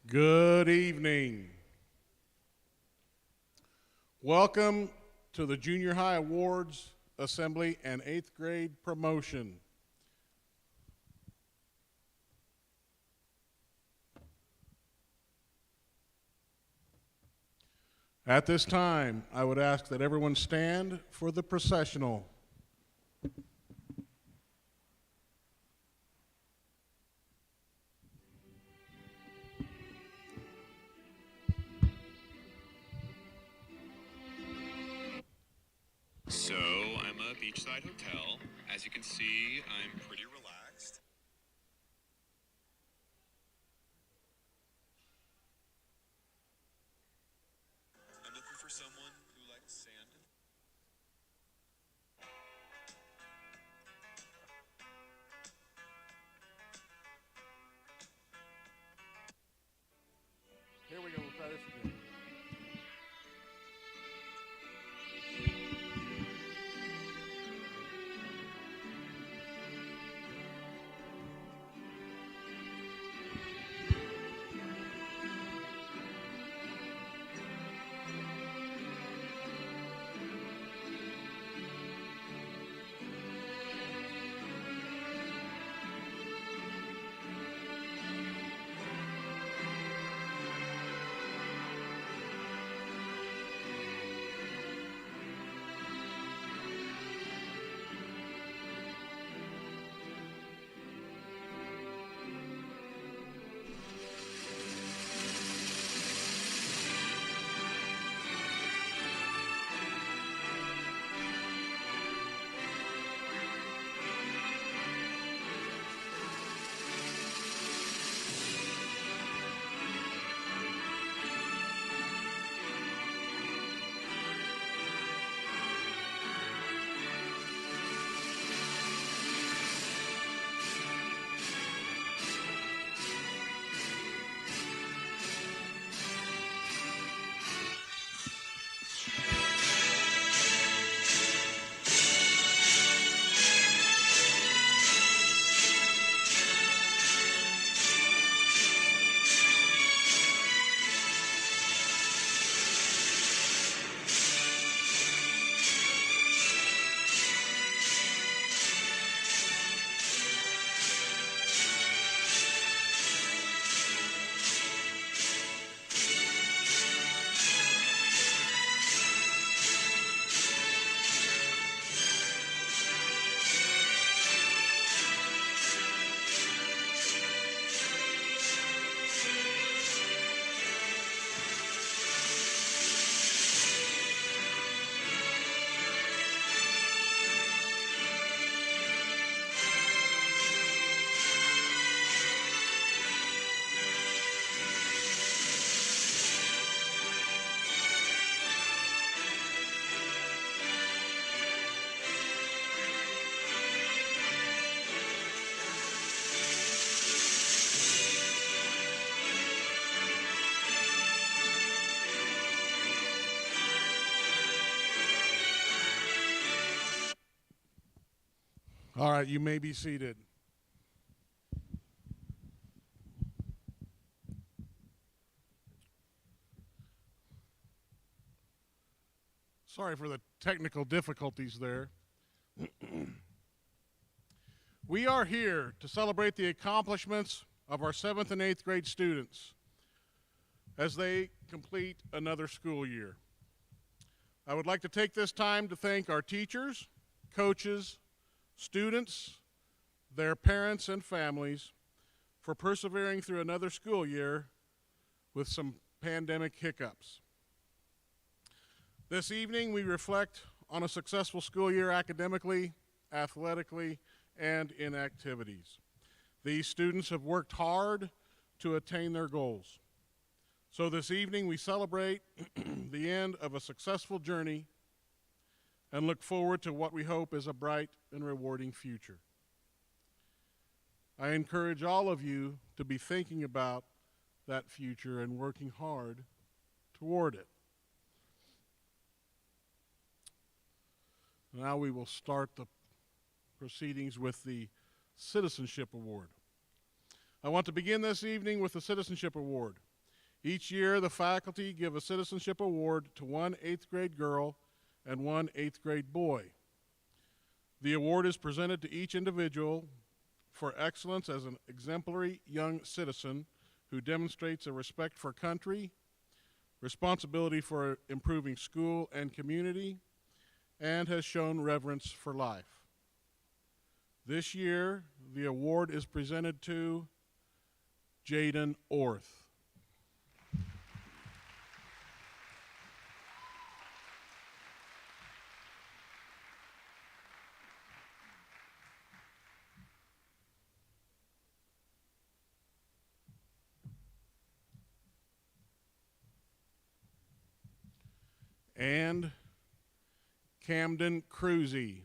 Good evening. Welcome to the Junior High Awards Assembly and 8th grade promotion. At this time, I would ask that everyone stand for the processional. So I'm a beachside hotel. As you can see, I'm pretty relaxed. I'm looking for someone who likes sand. Here we go, we'll try this again. All right, you may be seated. Sorry for the technical difficulties there. We are here to celebrate the accomplishments of our 7th and 8th grade students as they complete another school year. I would like to take this time to thank our teachers, coaches, students, their parents, and families for persevering through another school year with some pandemic hiccups. This evening, we reflect on a successful school year academically, athletically, and in activities. These students have worked hard to attain their goals. So this evening, we celebrate the end of a successful journey and look forward to what we hope is a bright and rewarding future. I encourage all of you to be thinking about that future and working hard toward it. Now we will start the proceedings with the Citizenship Award. I want to begin this evening with the Citizenship Award. Each year, the faculty give a citizenship award to one 8th grade girl and one 8th grade boy. The award is presented to each individual for excellence as an exemplary young citizen who demonstrates a respect for country, responsibility for improving school and community, and has shown reverence for life. This year, the award is presented to Jaden Orth. And Camden Cruzy.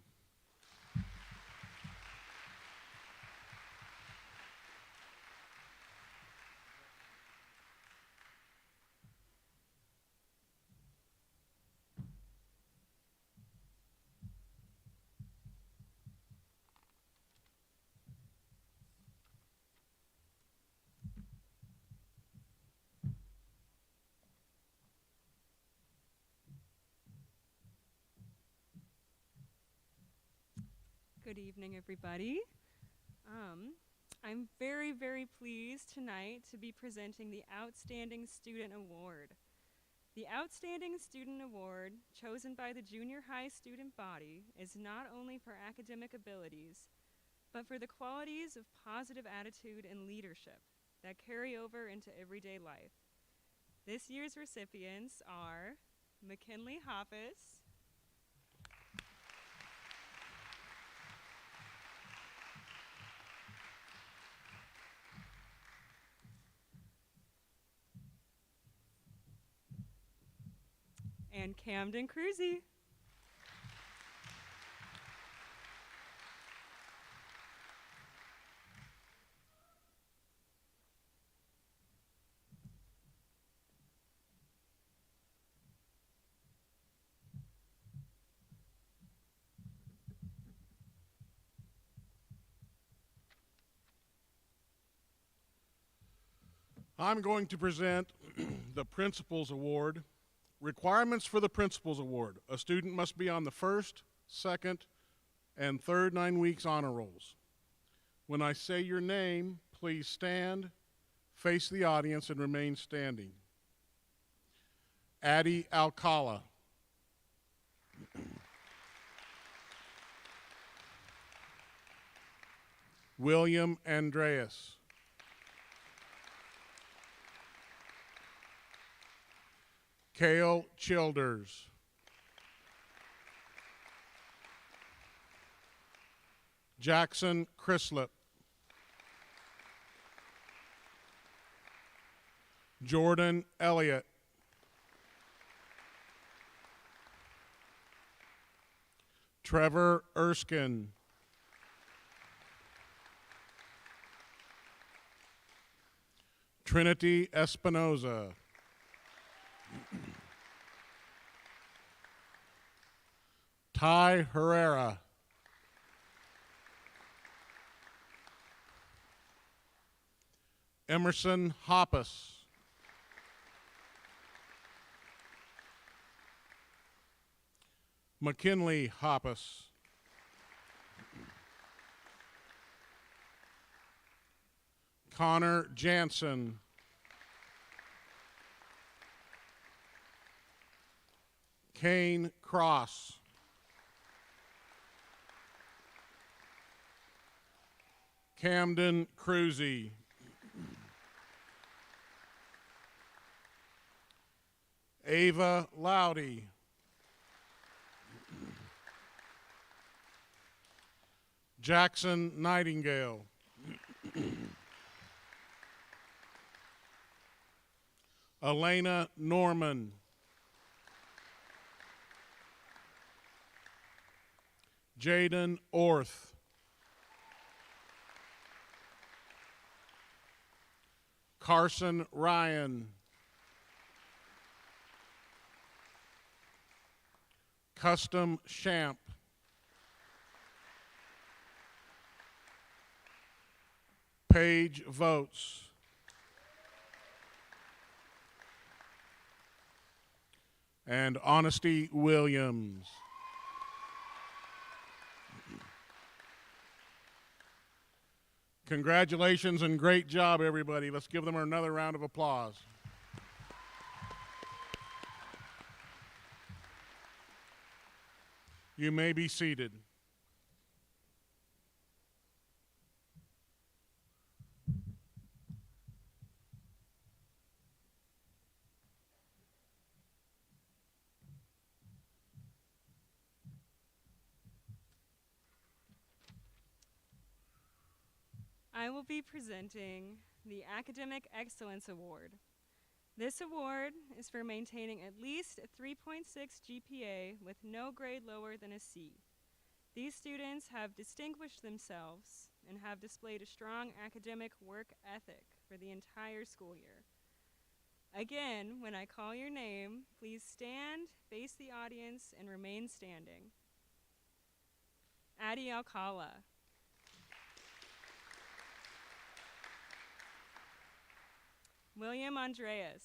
Good evening, everybody. I'm very, very pleased tonight to be presenting the Outstanding Student Award. The Outstanding Student Award, chosen by the junior high student body, is not only for academic abilities, but for the qualities of positive attitude and leadership that carry over into everyday life. This year's recipients are McKinley Hoppus, and Camden Cruzy. I'm going to present the Principals Award. Requirements for the Principals Award. A student must be on the first, second, and third 9 weeks honor rolls. When I say your name, please stand, face the audience, and remain standing. Addie Alcala. William Andreas. Kale Childers. Jackson Chrislip. Jordan Elliott. Trevor Erskine. Trinity Espinoza. Ty Herrera. Emerson Hoppus. McKinley Hoppus. Connor Jansen. Kane Cross. Camden Cruzy. Ava Loudy. Jackson Nightingale. Elena Norman. Jaden Orth. Carson Ryan. Custom Champ. Paige Votes. and Honesty Williams. Congratulations and great job, everybody. Let's give them another round of applause. You may be seated. I will be presenting the Academic Excellence Award. This award is for maintaining at least a 3.6 GPA with no grade lower than a C. These students have distinguished themselves and have displayed a strong academic work ethic for the entire school year. Again, when I call your name, please stand, face the audience, and remain standing. Adi Alcala. William Andreas.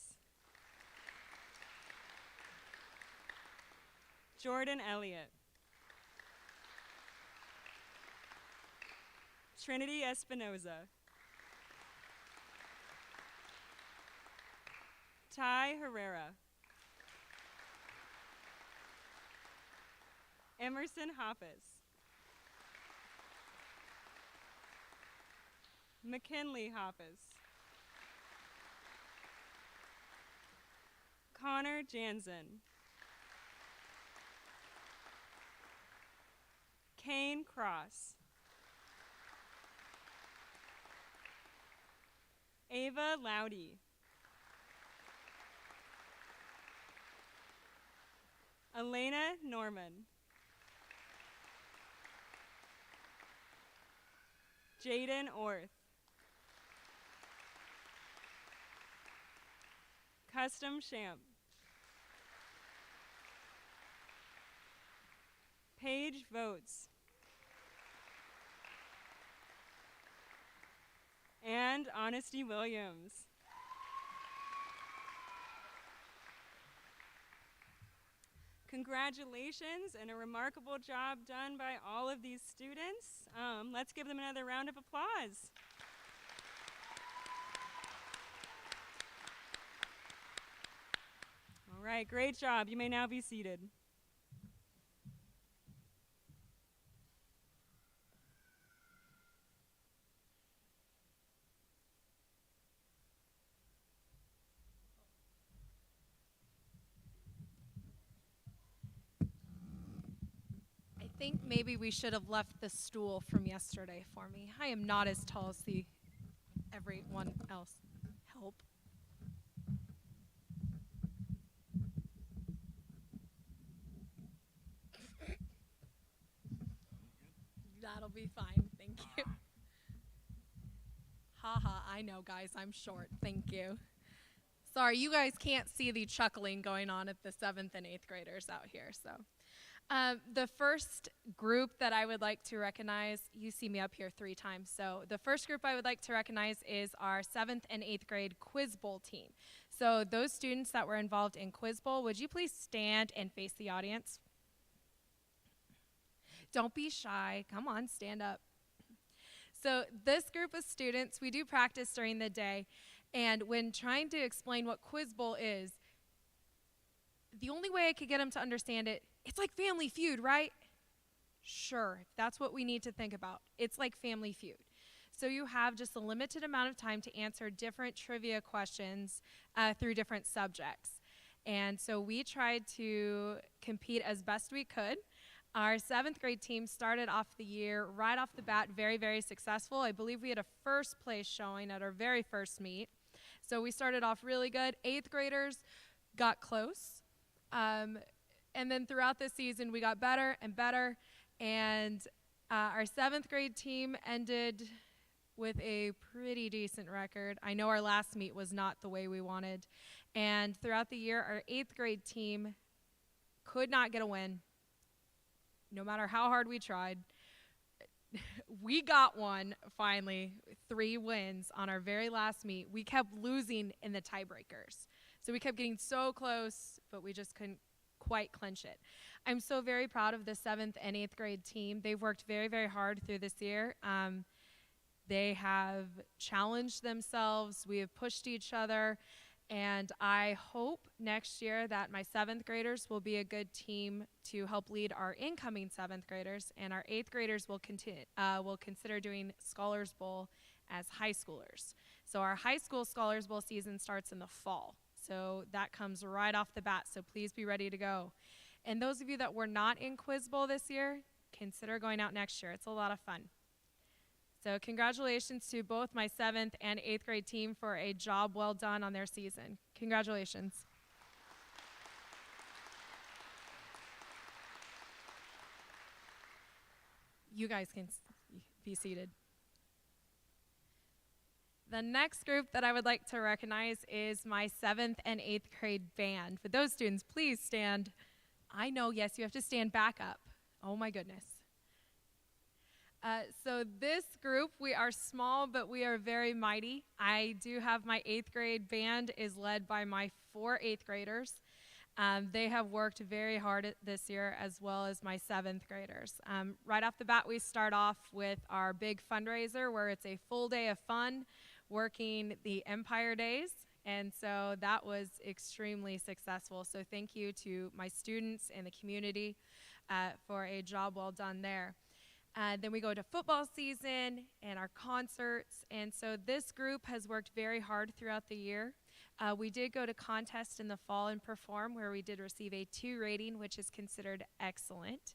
Jordan Elliott. Trinity Espinoza. Ty Herrera. Emerson Hoppus. McKinley Hoppus. Connor Jansen. Kane Cross. Ava Loudy. Elena Norman. Jaden Orth. Custom Champ. Paige Votes. And Honesty Williams. Congratulations and a remarkable job done by all of these students. Let's give them another round of applause. All right, great job. You may now be seated. I think maybe we should have left the stool from yesterday for me. I am not as tall as everyone else. Help. That'll be fine. Thank you. Haha, I know, guys. I'm short. Thank you. Sorry, you guys can't see the chuckling going on at the 7th and 8th graders out here. So, the first group that I would like to recognize, you see me up here 3 times. So, the first group I would like to recognize is our 7th and 8th grade Quiz Bowl team. So, those students that were involved in Quiz Bowl, would you please stand and face the audience? Don't be shy. Come on, stand up. So this group of students, we do practice during the day, and when trying to explain what Quiz Bowl is, the only way I could get them to understand it, it's like Family Feud, right? Sure, if that's what we need to think about. It's like Family Feud. So you have just a limited amount of time to answer different trivia questions through different subjects. And so we tried to compete as best we could. Our 7th grade team started off the year right off the bat very, very successful. I believe we had a first place showing at our very first meet. So we started off really good. 8th graders got close. And then throughout the season, we got better and better. And our 7th grade team ended with a pretty decent record. I know our last meet was not the way we wanted. And throughout the year, our 8th grade team could not get a win. No matter how hard we tried, we got one finally, 3 wins on our very last meet. We kept losing in the tiebreakers. So we kept getting so close, but we just couldn't quite clinch it. I'm so very proud of the 7th and 8th grade team. They've worked very, very hard through this year. They have challenged themselves. We have pushed each other. And I hope next year that my 7th graders will be a good team to help lead our incoming 7th graders, and our 8th graders will consider doing Scholars Bowl as high schoolers. So our high school Scholars Bowl season starts in the fall. So that comes right off the bat, so please be ready to go. And those of you that were not in Quiz Bowl this year, consider going out next year. It's a lot of fun. So congratulations to both my 7th and 8th grade team for a job well done on their season. Congratulations. You guys can be seated. The next group that I would like to recognize is my 7th and 8th grade band. For those students, please stand. I know, yes, you have to stand back up. Oh my goodness. So this group, we are small, but we are very mighty. I do have my 8th grade band is led by my 4 8th graders. They have worked very hard this year, as well as my 7th graders. Right off the bat, we start off with our big fundraiser, where it's a full day of fun, working the Empire Days. And so that was extremely successful. So thank you to my students and the community for a job well done there. Then we go to football season and our concerts. And so this group has worked very hard throughout the year. We did go to contest in the fall and perform, where we did receive a 2 rating, which is considered excellent.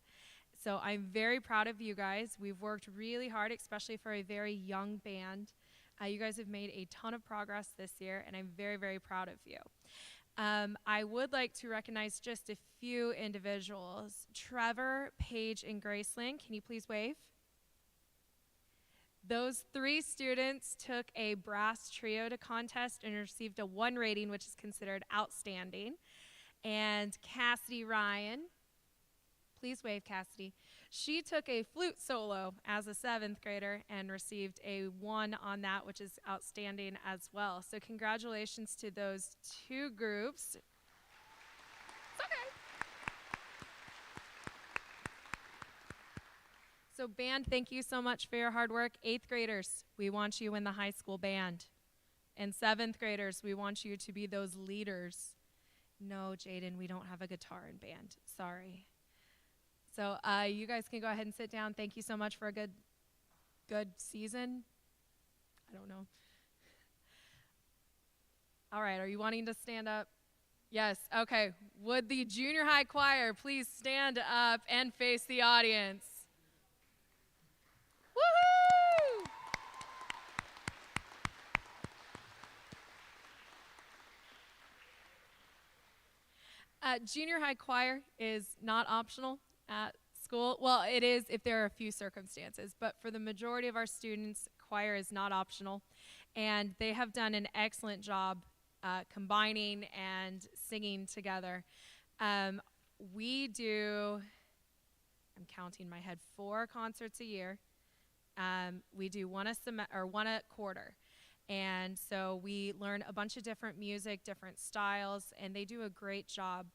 So I'm very proud of you guys. We've worked really hard, especially for a very young band. You guys have made a ton of progress this year, and I'm very, very proud of you. I would like to recognize just a few individuals. Trevor, Paige, and Gracelyn, can you please wave? Those 3 students took a brass trio to contest and received a 1 rating, which is considered outstanding. And Cassidy Ryan, please wave, Cassidy. She took a flute solo as a 7th grader and received a 1 on that, which is outstanding as well. So congratulations to those 2 groups. It's okay. So band, thank you so much for your hard work. 8th graders, we want you in the high school band. And 7th graders, we want you to be those leaders. No, Jaden, we don't have a guitar in band. Sorry. So you guys can go ahead and sit down. Thank you so much for a good season. I don't know. All right, are you wanting to stand up? Yes, okay. Would the junior high choir please stand up and face the audience? Woohoo! Junior high choir is not optional at school. Well, it is if there are a few circumstances, but for the majority of our students, choir is not optional, and they have done an excellent job combining and singing together. We do, I'm counting in my head, 4 concerts a year. We do 1 a quarter. And so we learn a bunch of different music, different styles, and they do a great job.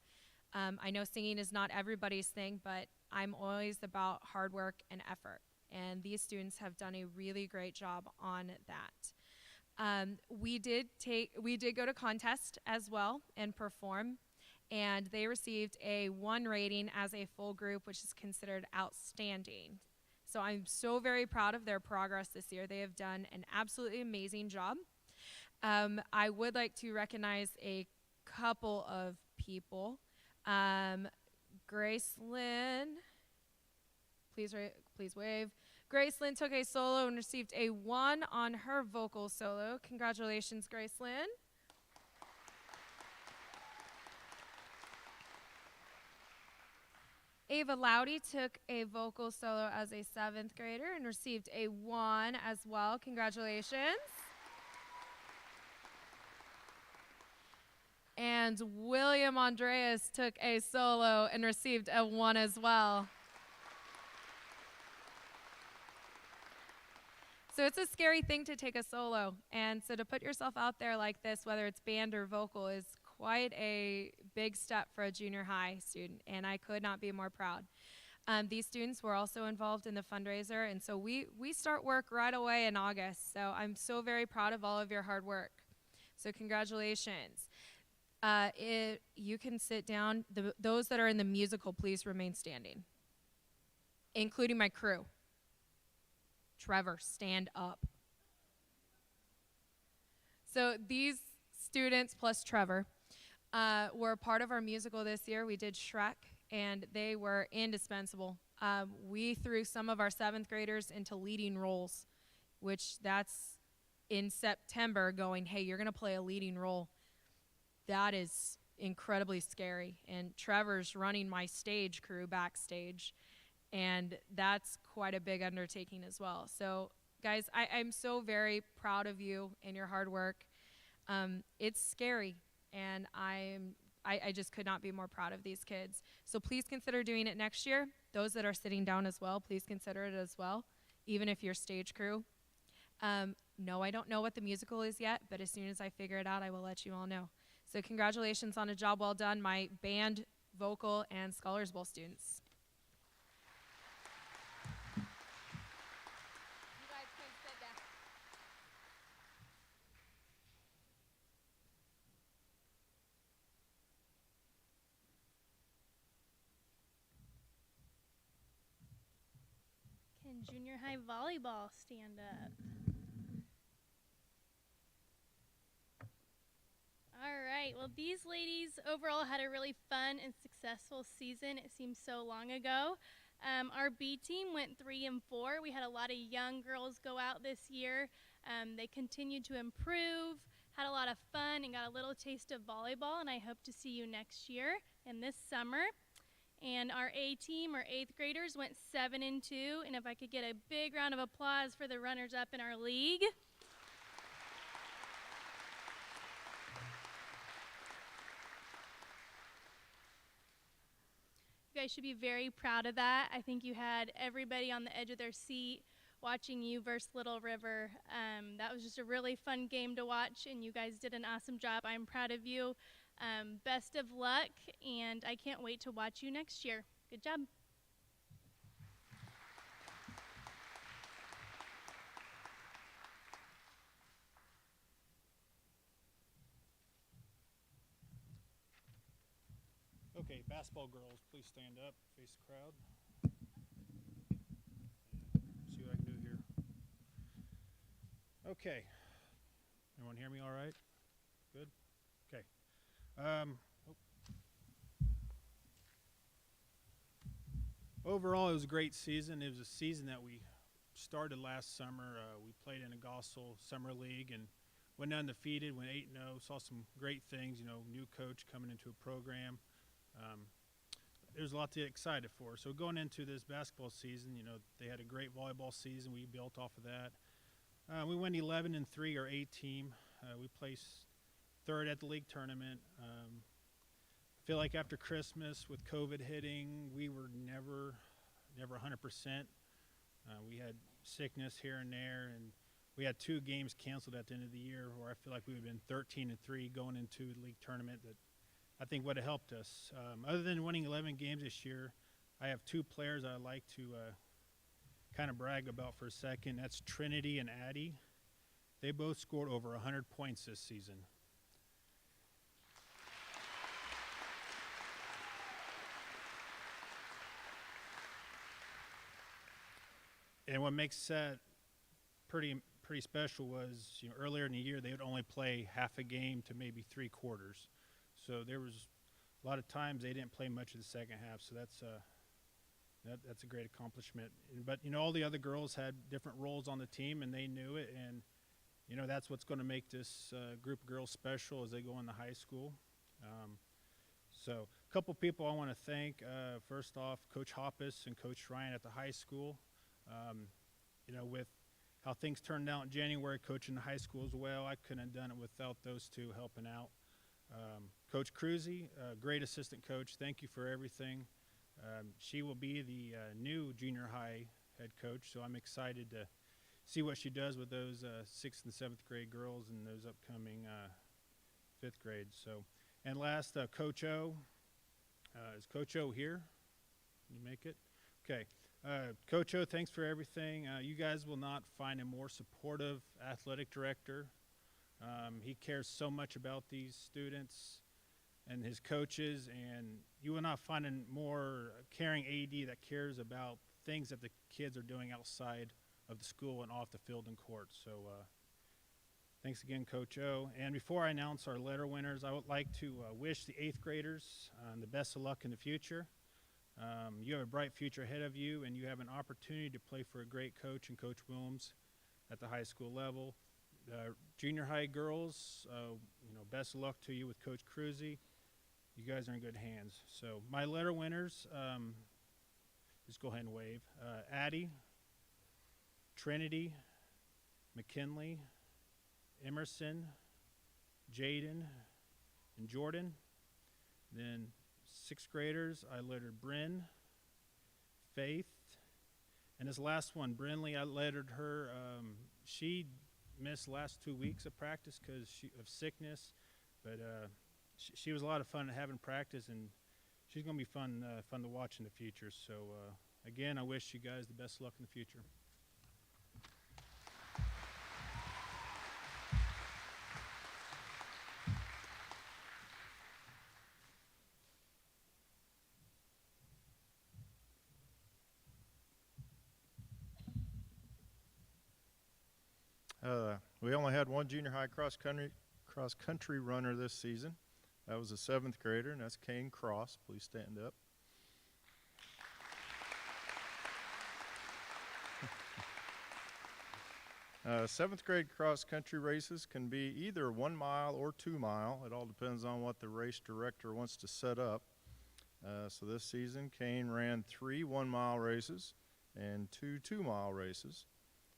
I know singing is not everybody's thing, but I'm always about hard work and effort. And these students have done a really great job on that. We did go to contest as well and perform, and they received a 1 rating as a full group, which is considered outstanding. So I'm so very proud of their progress this year. They have done an absolutely amazing job. I would like to recognize a couple of people. Gracelyn, please wave. Gracelyn took a solo and received a 1 on her vocal solo. Congratulations, Gracelyn. Ava Loudy took a vocal solo as a 7th grader and received a 1 as well. Congratulations. And William Andreas took a solo and received a 1 as well. So it's a scary thing to take a solo. And so to put yourself out there like this, whether it's band or vocal, is quite a big step for a junior high student, and I could not be more proud. These students were also involved in the fundraiser, and so we start work right away in August. So I'm so very proud of all of your hard work. So congratulations. You can sit down. Those that are in the musical, please remain standing, including my crew. Trevor, stand up. So these students plus Trevor were a part of our musical this year. We did Shrek, and they were indispensable. We threw some of our 7th graders into leading roles, which that's in September going, hey, you're going to play a leading role. That is incredibly scary. And Trevor's running my stage crew backstage, and that's quite a big undertaking as well. So, guys, I'm so very proud of you and your hard work. It's scary, and I just could not be more proud of these kids. So please consider doing it next year. Those that are sitting down as well, please consider it as well, even if you're stage crew. No, I don't know what the musical is yet, but as soon as I figure it out, I will let you all know. So congratulations on a job well done, my band, vocal, and Scholars Bowl students. You guys can sit down. Can junior high volleyball stand up? All right, well, these ladies overall had a really fun and successful season. It seems so long ago. Our B team went 3-4. We had a lot of young girls go out this year. They continued to improve, had a lot of fun, and got a little taste of volleyball, and I hope to see you next year and this summer. And our A team, our 8th graders, went 7-2, and if I could get a big round of applause for the runners-up in our league. You guys should be very proud of that. I think you had everybody on the edge of their seat watching you versus Little River. That was just a really fun game to watch, and you guys did an awesome job. I'm proud of you. Best of luck, and I can't wait to watch you next year. Good job. Okay, basketball girls, please stand up, face the crowd. See what I can do here. Okay. Everyone hear me all right? Good? Okay. Overall, it was a great season. It was a season that we started last summer. We played in a Gossel Summer League and went undefeated, went 8-0, saw some great things, new coach coming into a program. There's a lot to get excited for. So going into this basketball season, they had a great volleyball season. We built off of that. We went 11-3, our A team. We placed 3rd at the league tournament. I feel like after Christmas with COVID hitting, we were never 100%. We had sickness here and there, and we had 2 games canceled at the end of the year where I feel like we would have been 13-3 going into the league tournament that I think would have helped us. Other than winning 11 games this year, I have 2 players I'd like to kind of brag about for a second. That's Trinity and Addie. They both scored over 100 points this season. And what makes that pretty special was, earlier in the year they would only play half a game to maybe 3 quarters. So there was a lot of times they didn't play much of the second half. So that's a great accomplishment. But all the other girls had different roles on the team, and they knew it. And that's what's going to make this group of girls special as they go into high school. So a couple people I want to thank. First off, Coach Hoppus and Coach Ryan at the high school. With how things turned out in January, coaching the high school as well, I couldn't have done it without those 2 helping out. Coach Cruzy, great assistant coach. Thank you for everything. She will be the new junior high head coach, so I'm excited to see what she does with those 6th and 7th grade girls and those upcoming 5th grades. So, And last, Coach O. Is Coach O here? Can you make it? Okay. Coach O, thanks for everything. You guys will not find a more supportive athletic director. He cares so much about these students and his coaches, and you will not find a more caring AD that cares about things that the kids are doing outside of the school and off the field and court. So thanks again, Coach O. And before I announce our letter winners, I would like to wish the 8th graders the best of luck in the future. You have a bright future ahead of you, and you have an opportunity to play for a great coach in Coach Wilms at the high school level. Junior high girls, best of luck to you with Coach Cruzy. You guys are in good hands. So my letter winners, just go ahead and wave. Addie, Trinity, McKinley, Emerson, Jaden, and Jordan. Then 6th graders, I lettered Bryn, Faith, and this last one, Brinley, I lettered her. She missed the last 2 weeks of practice because of sickness, but she was a lot of fun having practice, and she's going to be fun to watch in the future. So again, I wish you guys the best of luck in the future. We only had one junior high cross country runner this season. That was a 7th grader, and that's Kane Cross. Please stand up. Seventh grade cross country races can be either 1 mile or 2 mile. It all depends on what the race director wants to set up. So this season, Kane ran 3 1-mile races and 2 2-mile races.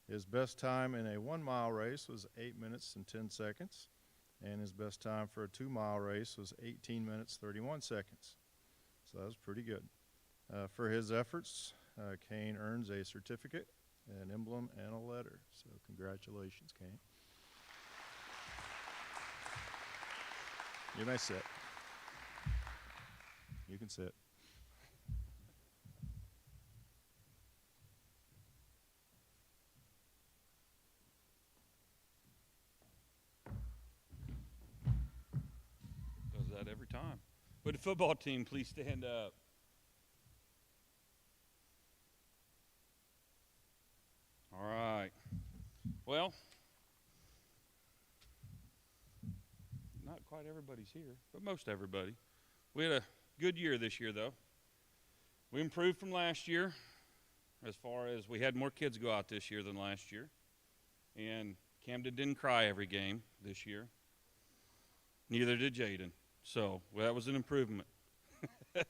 His best time in a 1-mile race was 8 minutes and 10 seconds, and his best time for a 2-mile race was 18 minutes 31 seconds. So that was pretty good. For his efforts, Kane earns a certificate, an emblem, and a letter. So congratulations, Kane. You may sit. You can sit. Does that every time. Would the football team please stand up? All right. Well, not quite everybody's here, but most everybody. We had a good year this year, though. We improved from last year as far as we had more kids go out this year than last year. And Camden didn't cry every game this year. Neither did Jaden. So, well, that was an improvement. But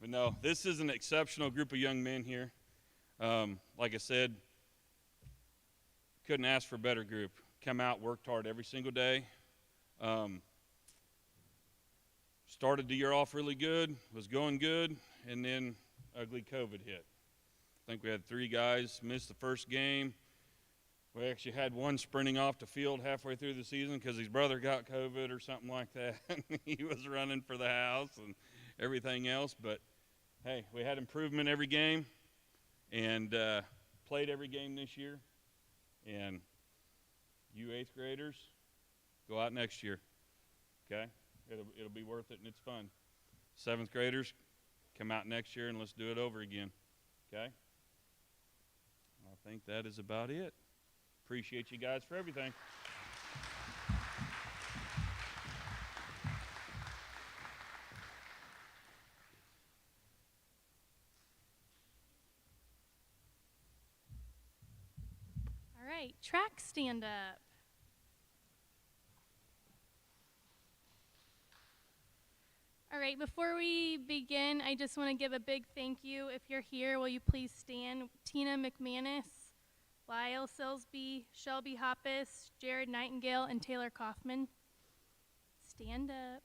no, this is an exceptional group of young men here. Like I said, couldn't ask for a better group. Come out, worked hard every single day. Started the year off really good, was going good, and then ugly COVID hit. I think we had 3 guys miss the first game. We actually had one sprinting off the field halfway through the season because his brother got COVID or something like that. He was running for the house and everything else. But, hey, we had improvement every game and played every game this year. And you 8th graders, go out next year, okay? It'll be worth it and it's fun. 7th graders, come out next year and let's do it over again, okay? I think that is about it. Appreciate you guys for everything. All right, track stand up. All right, before we begin, I just want to give a big thank you. If you're here, will you please stand? Tina McManus, Lyle Silsby, Shelby Hoppus, Jared Nightingale, and Taylor Kaufman. Stand up.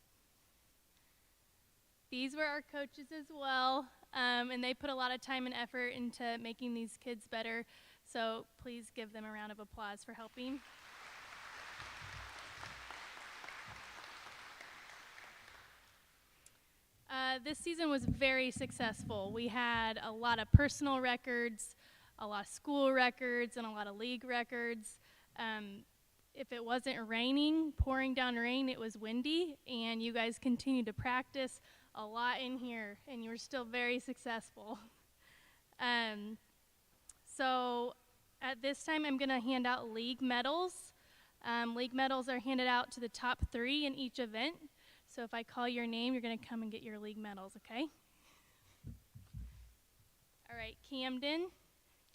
These were our coaches as well, and they put a lot of time and effort into making these kids better, so please give them a round of applause for helping. This season was very successful. We had a lot of personal records, a lot of school records, and a lot of league records. If it wasn't raining, pouring down rain, it was windy, and you guys continued to practice a lot in here, and you were still very successful. So at this time, I'm going to hand out league medals. League medals are handed out to the top 3 in each event. So if I call your name, you're going to come and get your league medals, okay? All right, Camden.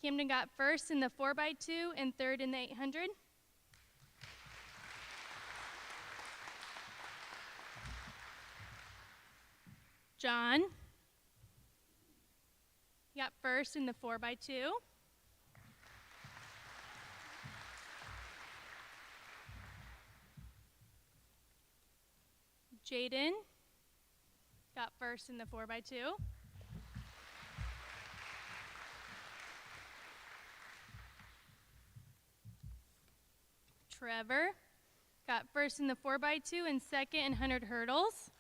Camden got first in the 4x2 and third in the 800. John. He got first in the 4x2. Jaden got first in the 4x2. Trevor got first in the 4x2 and second in 100 hurdles.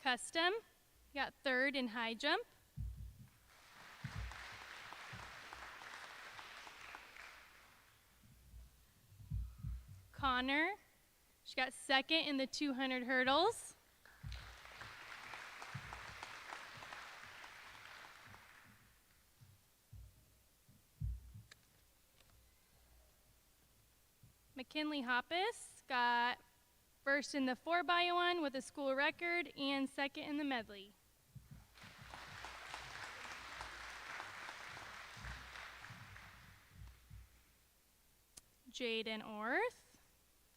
Custom got third in high jump. Connor, she got second in the 200 hurdles. McKinley Hoppus got first in the 4x1 with a school record and second in the medley. Jaden Orth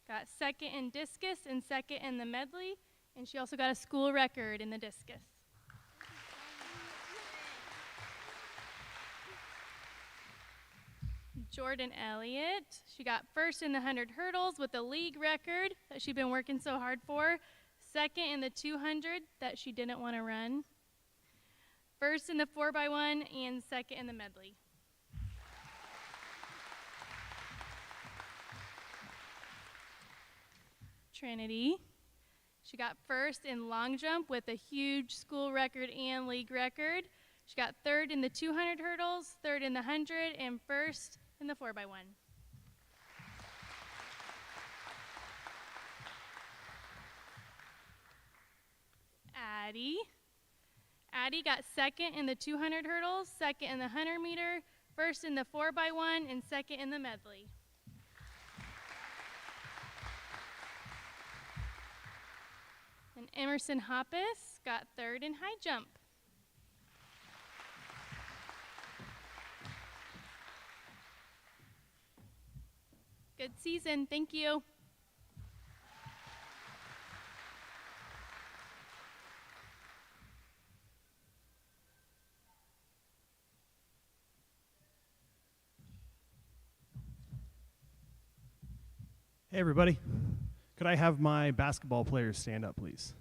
got second in discus and second in the medley, and she also got a school record in the discus. Jordan Elliott, she got first in the 100 hurdles with a league record that she'd been working so hard for, second in the 200 that she didn't want to run, first in the 4x1, and second in the medley. Trinity, she got first in long jump with a huge school record and league record. She got third in the 200 hurdles, third in the 100, and first in the 4x1. Addie got second in the 200 hurdles, second in the 100 meter, first in the 4x1, and second in the medley. And Emerson Hoppus got third in high jump. Good season, thank you. Hey everybody, could I have my basketball players stand up, please?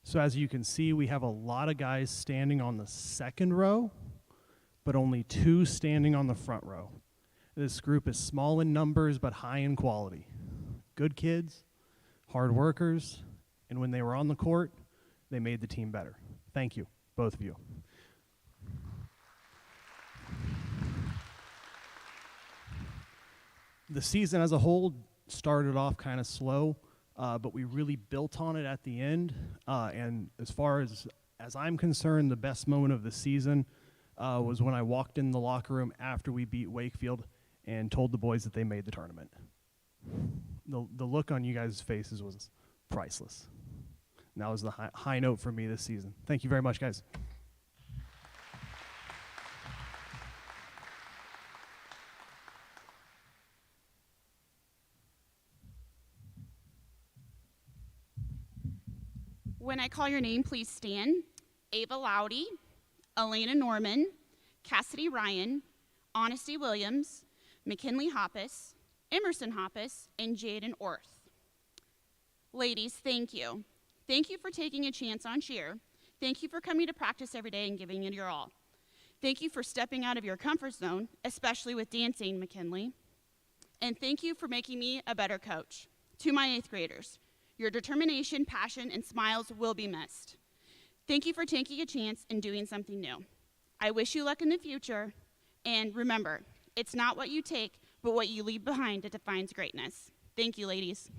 So as you can see, we have a lot of guys standing on the second row, but only 2 standing on the front row. This group is small in numbers, but high in quality. Good kids, hard workers, and when they were on the court, they made the team better. Thank you, both of you. The season as a whole started off kind of slow, but we really built on it at the end. And as far as I'm concerned, the best moment of the season was when I walked in the locker room after we beat Wakefield and told the boys that they made the tournament. The look on you guys' faces was priceless. And that was the high note for me this season. Thank you very much, guys. When I call your name, please stand. Ava Loudy, Elena Norman, Cassidy Ryan, Honesty Williams, McKinley Hoppus, Emerson Hoppus, and Jaden Orth. Ladies, thank you. Thank you for taking a chance on cheer. Thank you for coming to practice every day and giving it your all. Thank you for stepping out of your comfort zone, especially with dancing, McKinley. And thank you for making me a better coach. To my 8th graders, your determination, passion, and smiles will be missed. Thank you for taking a chance and doing something new. I wish you luck in the future, and remember, it's not what you take, but what you leave behind that defines greatness. Thank you, ladies.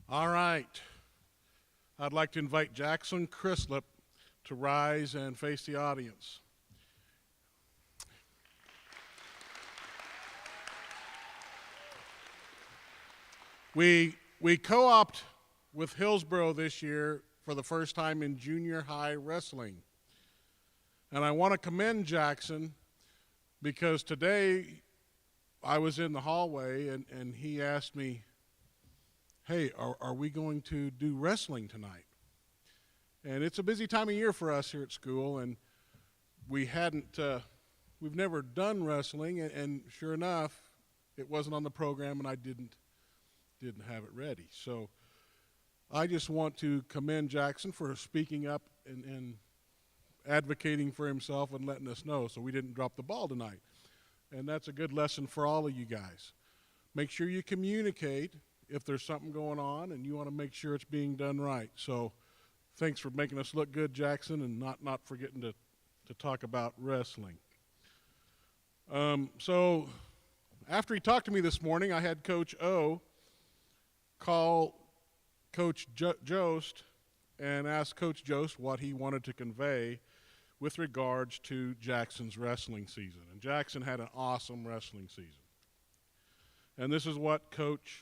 All right. I'd like to invite Jackson Crislip to rise and face the audience. We co-opt with Hillsborough this year for the first time in junior high wrestling. And I want to commend Jackson because today I was in the hallway and he asked me, hey, are we going to do wrestling tonight? And it's a busy time of year for us here at school, and we've never done wrestling, and sure enough, it wasn't on the program, and I didn't have it ready. So I just want to commend Jackson for speaking up and advocating for himself and letting us know so we didn't drop the ball tonight. And that's a good lesson for all of you guys. Make sure you communicate if there's something going on, and you want to make sure it's being done right. So thanks for making us look good, Jackson, and not forgetting to talk about wrestling. So after he talked to me this morning, I had Coach O call Coach Jost and ask Coach Jost what he wanted to convey with regards to Jackson's wrestling season. And Jackson had an awesome wrestling season. And this is what Coach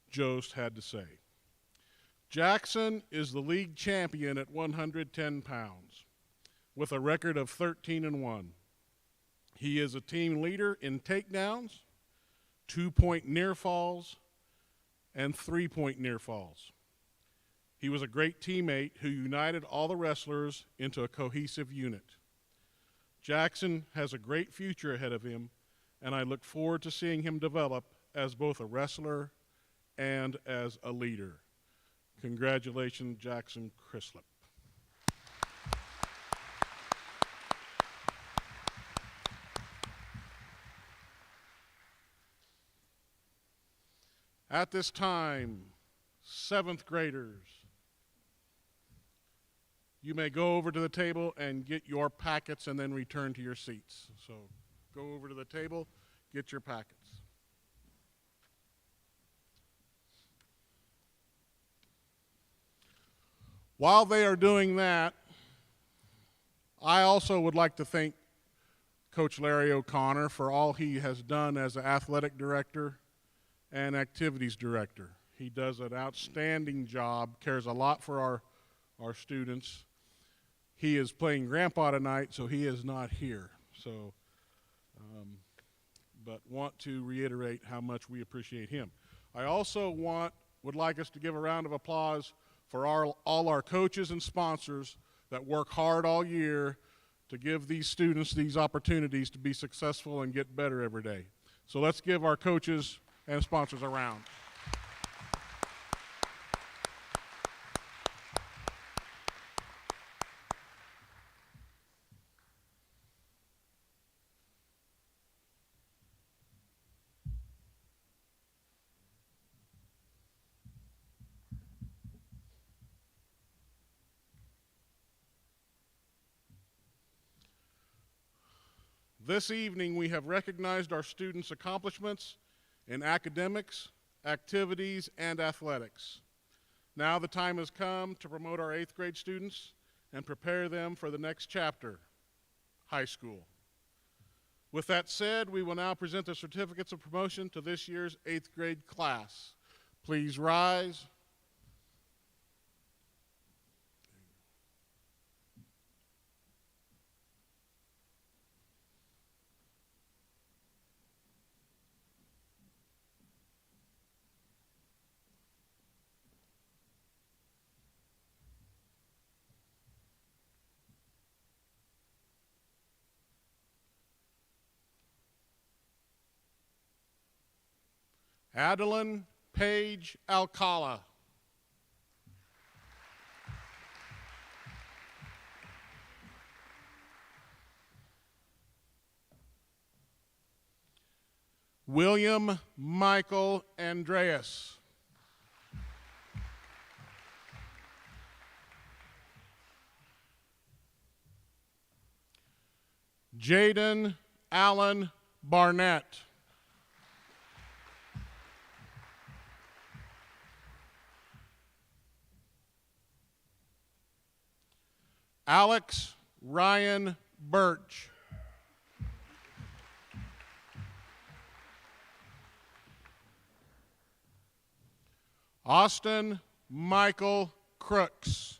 Jost had to say. Jackson is the league champion at 110 pounds with a record of 13-1. He is a team leader in takedowns, 2-point near falls, and 3-point near falls. He was a great teammate who united all the wrestlers into a cohesive unit. Jackson has a great future ahead of him, and I look forward to seeing him develop as both a wrestler and as a leader. Congratulations, Jackson Crislip. At this time, 7th graders, you may go over to the table and get your packets and then return to your seats. So go over to the table, get your packets. While they are doing that, I also would like to thank Coach Larry O'Connor for all he has done as an athletic director and activities director. He does an outstanding job, cares a lot for our students. He is playing grandpa tonight, so he is not here. So, but want to reiterate how much we appreciate him. I also would like us to give a round of applause for all our coaches and sponsors that work hard all year to give these students these opportunities to be successful and get better every day. So let's give our coaches and sponsors a round. This evening, we have recognized our students' accomplishments in academics, activities, and athletics. Now the time has come to promote our 8th grade students and prepare them for the next chapter, high school. With that said, we will now present the certificates of promotion to this year's 8th grade class. Please rise. Adeline Paige Alcala. William Michael Andreas. Jaden Allen Barnett. Alex Ryan Birch. Austin Michael Crooks.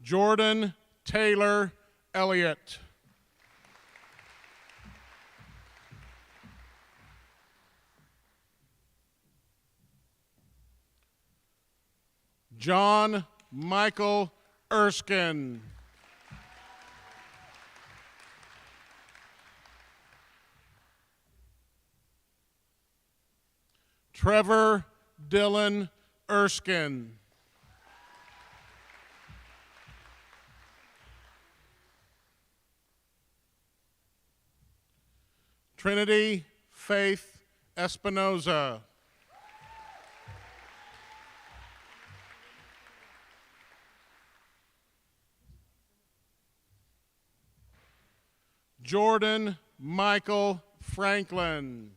Jordan Taylor Elliott. John Michael Erskine. Trevor Dylan Erskine. Trinity Faith Espinoza. Jordan Michael Franklin.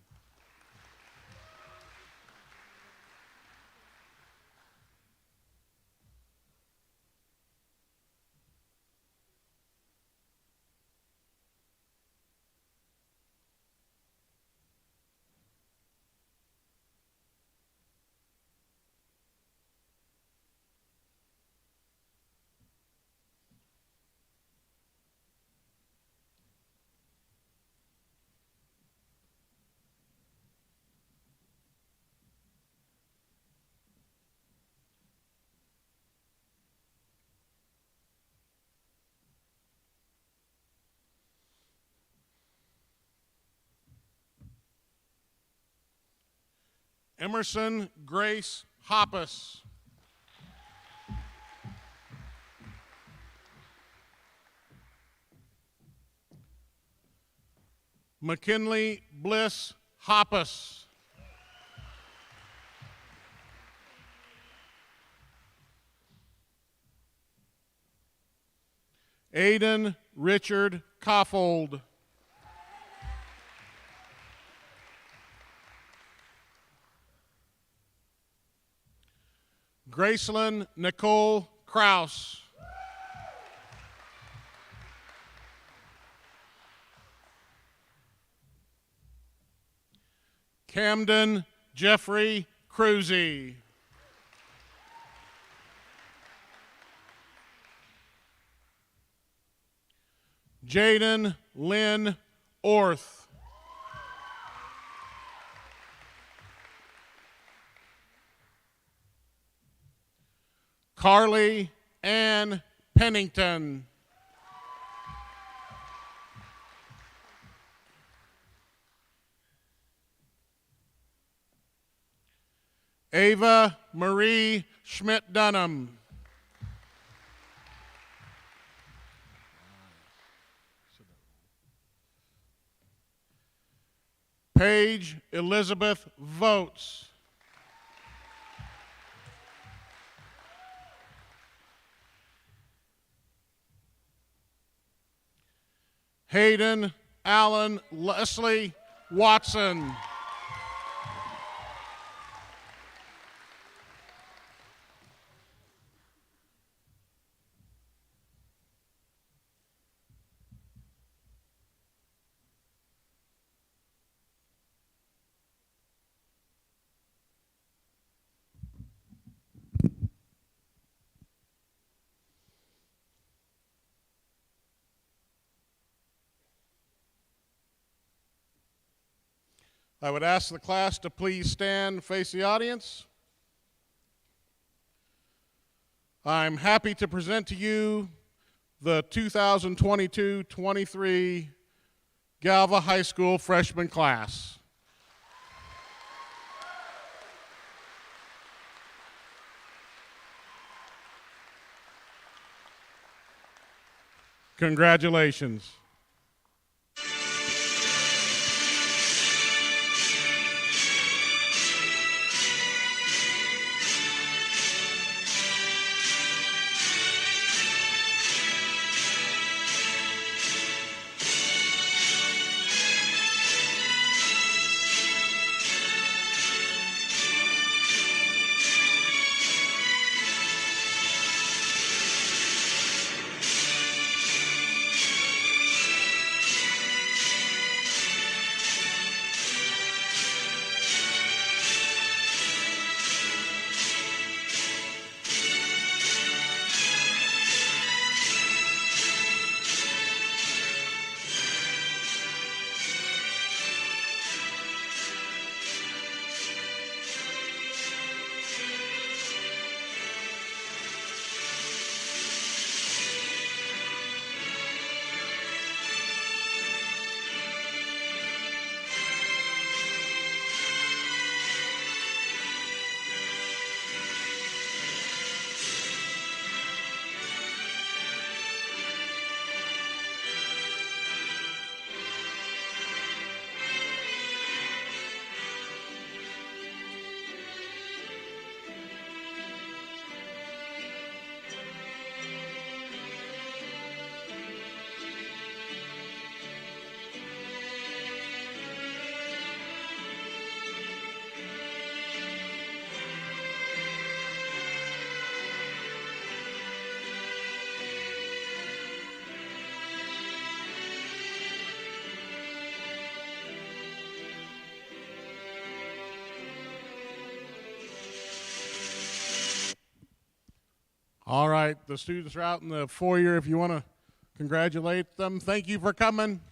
Emerson Grace Hoppus. McKinley Bliss Hoppus. Aiden Richard Koffold. Gracelyn Nicole Kraus. Camden Jeffrey Cruzy. Jaden Lynn Orth. Carly Ann Pennington. Ava Marie Schmidt-Dunham. Paige Elizabeth Votes. Hayden Allen Leslie Watson. I would ask the class to please stand and face the audience. I'm happy to present to you the 2022-23 Galva High School freshman class. Congratulations. All right, the students are out in the foyer if you want to congratulate them. Thank you for coming.